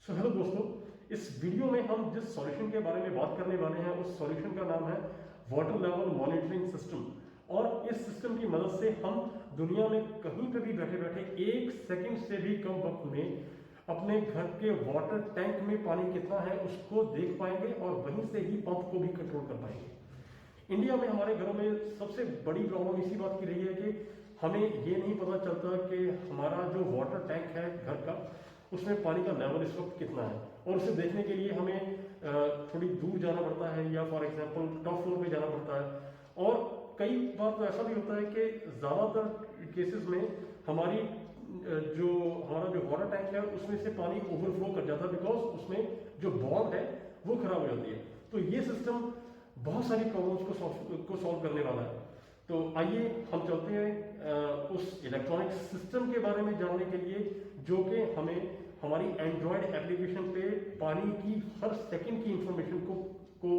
Hello दोस्तों, इस video में हम जिस सॉल्यूशन के बारे में बात करने वाले हैं उस सॉल्यूशन का नाम है वाटर लेवल मॉनिटरिंग सिस्टम। और इस सिस्टम की मदद से हम दुनिया में कहीं पर भी बैठे बैठे 1 सेकंड से भी कम वक्त में अपने घर के वाटर टैंक में पानी कितना है उसको देख पाएंगे और वहीं से ही पंप को भी कंट्रोल कर पाएंगे। इंडिया में हमारे घरों में सबसे बड़ी प्रॉब्लम इसी बात की रही है कि हमें ये नहीं पता चलता कि हमारा जो वाटर टैंक है घर का उसमें पानी का लेवल इस वक्त कितना है, और उसे देखने के लिए हमें थोड़ी दूर जाना पड़ता है या फॉर एग्जांपल टॉप फ्लोर पे जाना पड़ता है। और कई बार तो ऐसा भी होता है कि ज़्यादातर केसेस में हमारी हमारा जो वाटर टैंक है उसमें से पानी ओवरफ्लो कर जाता है बिकॉज उसमें जो बॉन्ड है वो खराब हो जाती है। तो ये सिस्टम बहुत सारी प्रॉब्लम्स को सॉल्व करने वाला है। तो आइए हम चलते हैं उस इलेक्ट्रॉनिक सिस्टम के बारे में जानने के लिए जो कि हमें हमारी एंड्रॉयड एप्लीकेशन पे पानी की हर सेकंड की इंफॉर्मेशन को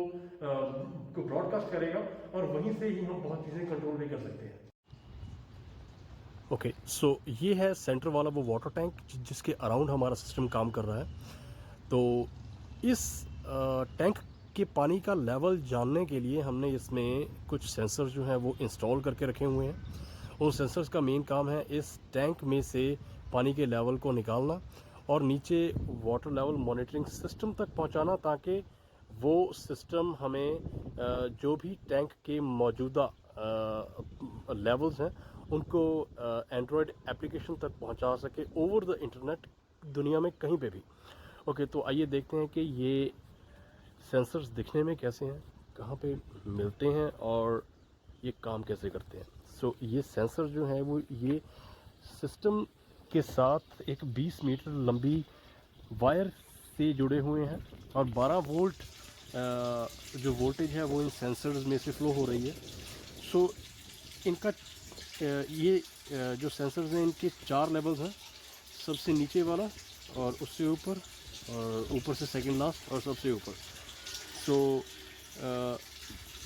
ब्रॉडकास्ट करेगा और वहीं से ही हम बहुत चीज़ें कंट्रोल भी कर सकते हैं। ओके, सो ये है सेंटर वाला वो वाटर टैंक जिसके अराउंड हमारा सिस्टम काम कर रहा है। तो इस टैंक के पानी का लेवल जानने के लिए हमने इसमें कुछ सेंसर जो हैं वो इंस्टॉल करके रखे हुए हैं। उन सेंसर्स का मेन काम है इस टैंक में से पानी के लेवल को निकालना और नीचे वाटर लेवल मॉनिटरिंग सिस्टम तक पहुंचाना, ताकि वो सिस्टम हमें जो भी टैंक के मौजूदा लेवल्स हैं उनको एंड्रॉयड एप्लीकेशन तक पहुंचा सके ओवर द इंटरनेट, दुनिया में कहीं पे भी। ओके, तो आइए देखते हैं कि ये सेंसर्स दिखने में कैसे हैं, कहाँ पे मिलते हैं और ये काम कैसे करते हैं। सो ये सेंसर जो है वो ये सिस्टम के साथ एक 20 मीटर लंबी वायर से जुड़े हुए हैं और 12 वोल्ट जो वोल्टेज है वो इन सेंसर्स में से फ्लो हो रही है। सो इनका ये जो सेंसर्स हैं इनके 4 लेवल्स हैं, सबसे नीचे वाला और उससे ऊपर और ऊपर से सेकंड लास्ट और सबसे ऊपर। सो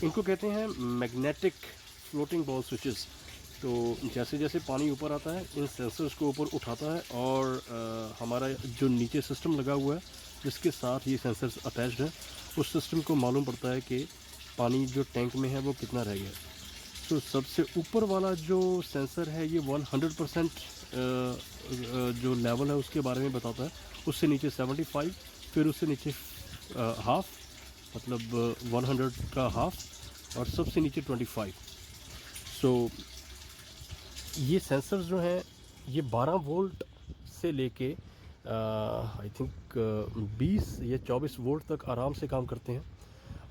इनको कहते हैं मैग्नेटिक फ्लोटिंग बॉल स्विचेस। तो जैसे जैसे पानी ऊपर आता है इन सेंसर्स को ऊपर उठाता है और हमारा जो नीचे सिस्टम लगा हुआ है जिसके साथ ये सेंसर्स अटैच्ड है उस सिस्टम को मालूम पड़ता है कि पानी जो टैंक में है वो कितना रह गया। तो सबसे ऊपर वाला जो सेंसर है ये 100% जो लेवल है उसके बारे में बताता है। उससे नीचे 75, फिर उससे नीचे हाफ, मतलब 100 का हाफ, और सबसे नीचे 25। सो ये सेंसर्स जो हैं ये 12 वोल्ट से लेके आई थिंक 20 या 24 वोल्ट तक आराम से काम करते हैं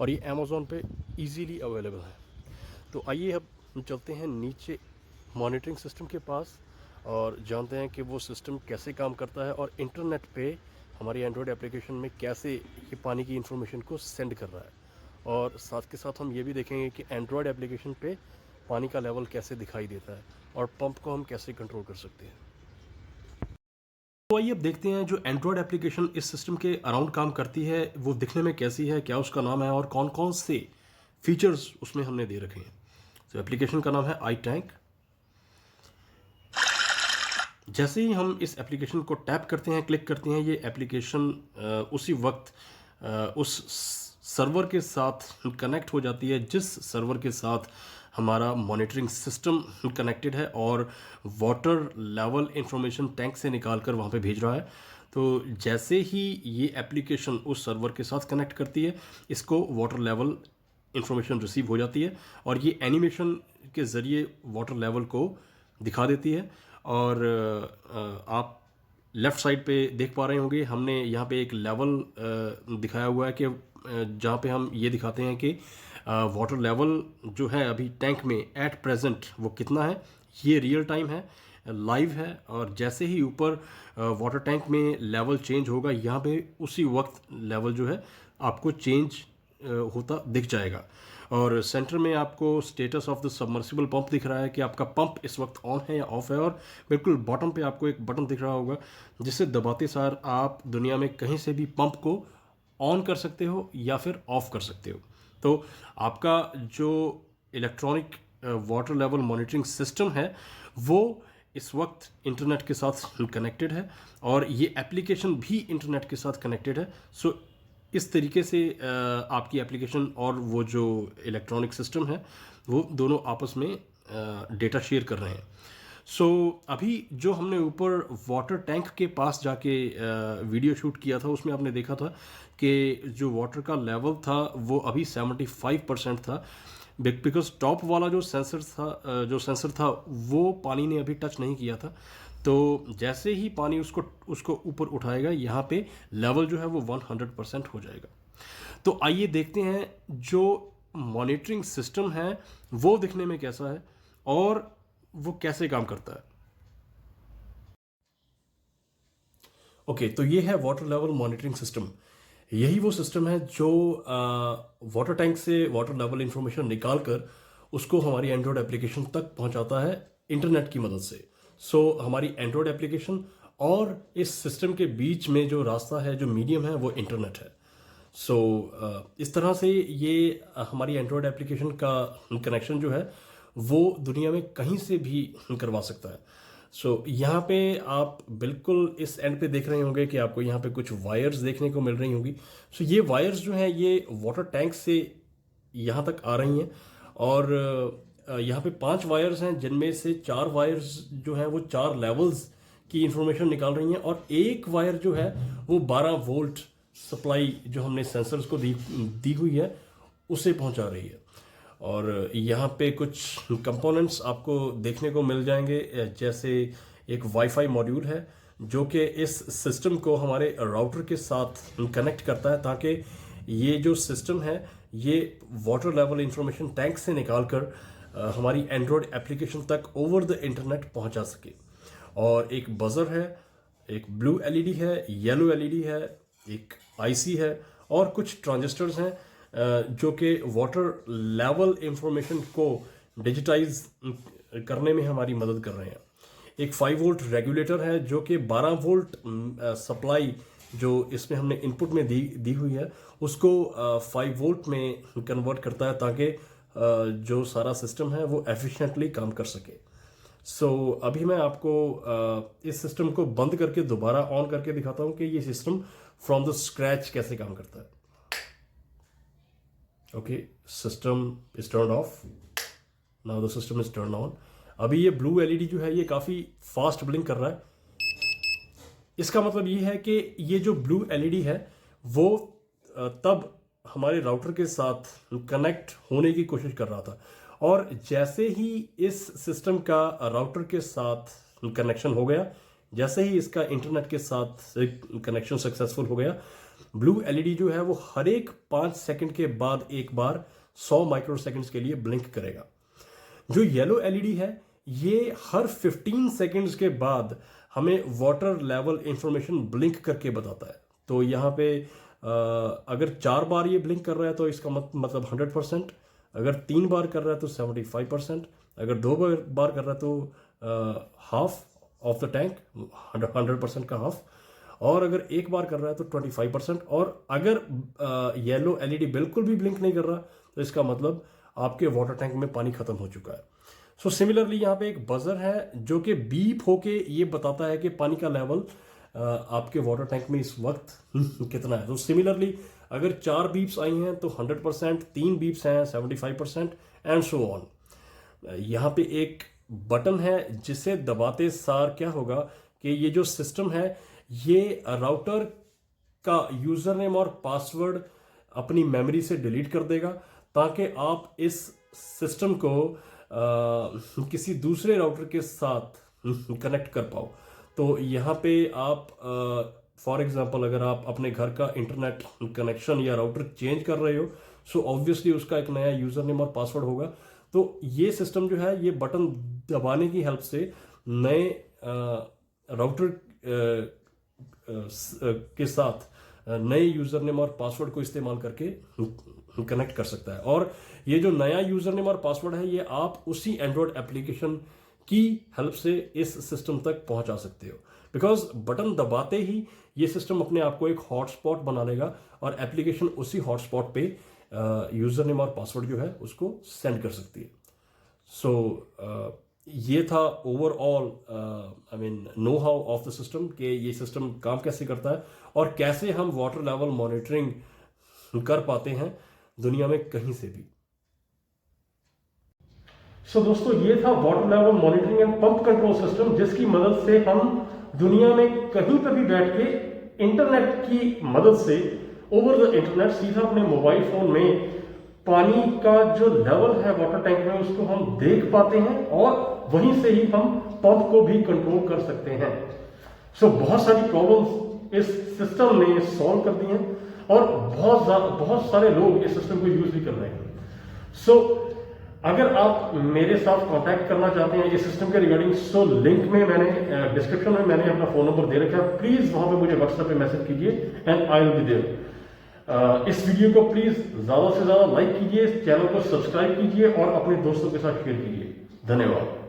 और ये अमेज़ॉन पे इजीली अवेलेबल है। तो आइए अब हम चलते हैं नीचे मॉनिटरिंग सिस्टम के पास और जानते हैं कि वो सिस्टम कैसे काम करता है और इंटरनेट पे हमारी एंड्रॉयड एप्लीकेशन में कैसे ये पानी की इन्फॉर्मेशन को सेंड कर रहा है। और साथ के साथ हम ये भी देखेंगे कि एंड्रॉयड एप्लीकेशन पे पानी का लेवल कैसे दिखाई देता है और पंप को हम कैसे कंट्रोल कर सकते हैं। तो आइए अब देखते हैं जो एंड्रॉयड एप्लीकेशन इस सिस्टम के अराउंड काम करती है वो दिखने में कैसी है, क्या उसका नाम है और कौन कौन से फीचर्स उसमें हमने दे रखे हैं। तो एप्लीकेशन का नाम है आई टैंक। जैसे ही हम इस एप्लीकेशन को टैप करते हैं, क्लिक करते हैं, ये एप्लीकेशन उसी वक्त उस सर्वर के साथ कनेक्ट हो जाती है जिस सर्वर के साथ हमारा मॉनिटरिंग सिस्टम कनेक्टेड है और वाटर लेवल इंफॉर्मेशन टैंक से निकाल कर वहाँ पे भेज रहा है। तो जैसे ही ये एप्लीकेशन उस सर्वर के साथ कनेक्ट करती है इसको वाटर लेवल इंफॉर्मेशन रिसीव हो जाती है और ये एनिमेशन के ज़रिए वाटर लेवल को दिखा देती है। और आप लेफ़्ट साइड पे देख पा रहे होंगे हमने यहाँ पे एक लेवल दिखाया हुआ है कि जहाँ पे हम ये दिखाते हैं कि वाटर लेवल जो है अभी टैंक में एट प्रेजेंट वो कितना है। ये रियल टाइम है, लाइव है, और जैसे ही ऊपर वाटर टैंक में लेवल चेंज होगा यहाँ पे उसी वक्त लेवल जो है आपको चेंज होता दिख जाएगा। और सेंटर में आपको status of the submersible pump दिख रहा है कि आपका पंप इस वक्त ऑन है या ऑफ है, और बिल्कुल बॉटम पे आपको एक बटन दिख रहा होगा जिसे दबाते सार आप दुनिया में कहीं से भी पंप को ऑन कर सकते हो या फिर ऑफ कर सकते हो। तो आपका जो electronic water level monitoring system है वो इस वक्त इंटरनेट के साथ कनेक्टेड है और ये एप्लीकेशन भी इंटरनेट के साथ कनेक्टेड है। सो इस तरीके से आपकी एप्लीकेशन और वो जो इलेक्ट्रॉनिक सिस्टम है वो दोनों आपस में डेटा शेयर कर रहे हैं। सो अभी जो हमने ऊपर वाटर टैंक के पास जाके वीडियो शूट किया था उसमें आपने देखा था कि जो वाटर का लेवल था वो अभी 75% था, बिकॉज टॉप वाला जो सेंसर था वो पानी ने अभी टच नहीं किया था। तो जैसे ही पानी उसको ऊपर उठाएगा यहाँ पे लेवल जो है वो 100% हो जाएगा। तो आइए देखते हैं जो मॉनिटरिंग सिस्टम है वो दिखने में कैसा है और वो कैसे काम करता है। ओके, तो ये है वाटर लेवल मॉनिटरिंग सिस्टम। यही वो सिस्टम है जो वाटर टैंक से वाटर लेवल इंफॉर्मेशन निकाल कर उसको हमारी एंड्रॉयड एप्लीकेशन तक पहुंचाता है इंटरनेट की मदद से। सो हमारी एंड्रॉयड एप्लीकेशन और इस सिस्टम के बीच में जो रास्ता है, जो मीडियम है, वो इंटरनेट है। सो इस तरह से ये हमारी एंड्रॉयड एप्लीकेशन का कनेक्शन जो है वो दुनिया में कहीं से भी करवा सकता है। सो यहाँ पे आप बिल्कुल इस एंड पे देख रहे होंगे कि आपको यहाँ पे कुछ वायर्स देखने को मिल रही होंगी। सो ये वायर्स जो हैं ये वाटर टैंक से यहाँ तक आ रही हैं और यहाँ पे 5 वायर्स हैं जिनमें से 4 वायर्स जो हैं वो 4 लेवल्स की इंफॉर्मेशन निकाल रही हैं और एक वायर जो है वो 12 वोल्ट सप्लाई जो हमने सेंसर्स को दी हुई है उसे पहुंचा रही है। और यहाँ पे कुछ कंपोनेंट्स आपको देखने को मिल जाएंगे, जैसे एक वाईफाई मॉड्यूल है जो कि इस सिस्टम को हमारे राउटर के साथ कनेक्ट करता है ताकि ये जो सिस्टम है ये वाटर लेवल इंफॉर्मेशन टैंक से निकाल कर हमारी एंड्रॉयड एप्लीकेशन तक ओवर द इंटरनेट पहुंचा सके। और एक बजर है, एक ब्लू एलईडी है, येलो एलईडी है, एक आईसी है और कुछ ट्रांजिस्टर्स हैं जो कि वाटर लेवल इंफॉर्मेशन को डिजिटाइज करने में हमारी मदद कर रहे हैं। एक 5 वोल्ट रेगुलेटर है जो कि 12 वोल्ट सप्लाई जो इसमें हमने इनपुट में दी हुई है उसको 5 वोल्ट में कन्वर्ट करता है ताकि जो सारा सिस्टम है वो एफिशिएंटली काम कर सके। सो अभी मैं आपको इस सिस्टम को बंद करके दोबारा ऑन करके दिखाता हूँ कि ये सिस्टम फ्रॉम द स्क्रैच कैसे काम करता है। Okay, system is turn off, now the system is turn on. अभी ये ब्लू एलईडी जो है ये काफ़ी फास्ट ब्लिंक कर रहा है। इसका मतलब ये है कि ये जो ब्लू एलईडी है वो तब हमारे राउटर के साथ कनेक्ट होने की कोशिश कर रहा था और जैसे ही इस सिस्टम का राउटर के साथ कनेक्शन हो गया, जैसे ही इसका इंटरनेट के साथ कनेक्शन सक्सेसफुल हो गया, ब्लू एलईडी जो है वो हर एक 5 सेकंड के बाद एक बार 100 माइक्रो सेकंड्स के लिए ब्लिंक करेगा। जो येलो एलईडी है ये हर 15 सेकंड्स के बाद हमें वाटर लेवल इंफॉर्मेशन ब्लिंक करके बताता है। तो यहाँ पे अगर 4 बार ये ब्लिंक कर रहा है तो इसका मतलब 100%, अगर 3 बार कर रहा है तो 75%, अगर 2 बार कर रहा है तो हाफ ऑफ द टैंक, 100% का हाफ, और अगर 1 बार कर रहा है तो 25%, और अगर येलो एलईडी बिल्कुल भी ब्लिंक नहीं कर रहा तो इसका मतलब आपके वाटर टैंक में पानी खत्म हो चुका है। सो सिमिलरली यहाँ पे एक बजर है जो कि बीप होके ये बताता है कि पानी का लेवल आपके वाटर टैंक में इस वक्त कितना है। तो सिमिलरली अगर 4 बीप्स आई हैं तो 100%, 3 बीप्स हैं 75% एंड सो ऑन। यहाँ पे एक बटन है जिसे दबाते सार क्या होगा कि ये जो सिस्टम है ये राउटर का यूजर नेम और पासवर्ड अपनी मेमोरी से डिलीट कर देगा ताकि आप इस सिस्टम को किसी दूसरे राउटर के साथ कनेक्ट कर पाओ। तो यहाँ पे आप फॉर एग्जांपल अगर आप अपने घर का इंटरनेट कनेक्शन या राउटर चेंज कर रहे हो सो ऑब्वियसली उसका एक नया यूजर नेम और पासवर्ड होगा। तो ये सिस्टम जो है ये बटन दबाने की हेल्प से नए राउटर के साथ नए यूजर नेम और पासवर्ड को इस्तेमाल करके कनेक्ट कर सकता है। और ये जो नया यूजर नेम और पासवर्ड है ये आप उसी एंड्रॉयड एप्लीकेशन की हेल्प से इस सिस्टम तक पहुंचा सकते हो, बिकॉज बटन दबाते ही ये सिस्टम अपने आप को एक हॉटस्पॉट बना लेगा और एप्लीकेशन उसी हॉटस्पॉट पे यूजर नेम और पासवर्ड जो है उसको सेंड कर सकती है। सो ये था overall I mean know how of the system कि ये सिस्टम काम कैसे करता है और कैसे हम वाटर लेवल मॉनिटरिंग कर पाते हैं दुनिया में कहीं से भी। सो दोस्तों, ये था water level monitoring and pump control system, जिसकी मदद से हम दुनिया में कहीं पर भी बैठ के इंटरनेट की मदद से ओवर द इंटरनेट सीधा अपने मोबाइल फोन में पानी का जो लेवल है वाटर टैंक में उसको हम देख पाते हैं और वहीं से ही हम पंप को भी कंट्रोल कर सकते हैं। सो बहुत सारी प्रॉब्लम्स इस सिस्टम ने सॉल्व कर दी हैं और बहुत सारे लोग इस सिस्टम को यूज भी कर रहे हैं। सो अगर आप मेरे साथ कांटेक्ट करना चाहते हैं इस सिस्टम के रिगार्डिंग, सो लिंक में मैंने डिस्क्रिप्शन में मैंने अपना फोन नंबर दे रखा है, प्लीज वहां पे मुझे व्हाट्सएप पे मैसेज कीजिए and I will be there. इस वीडियो को प्लीज ज्यादा से ज्यादा लाइक कीजिए, चैनल को सब्सक्राइब कीजिए और अपने दोस्तों के साथ शेयर कीजिए। धन्यवाद।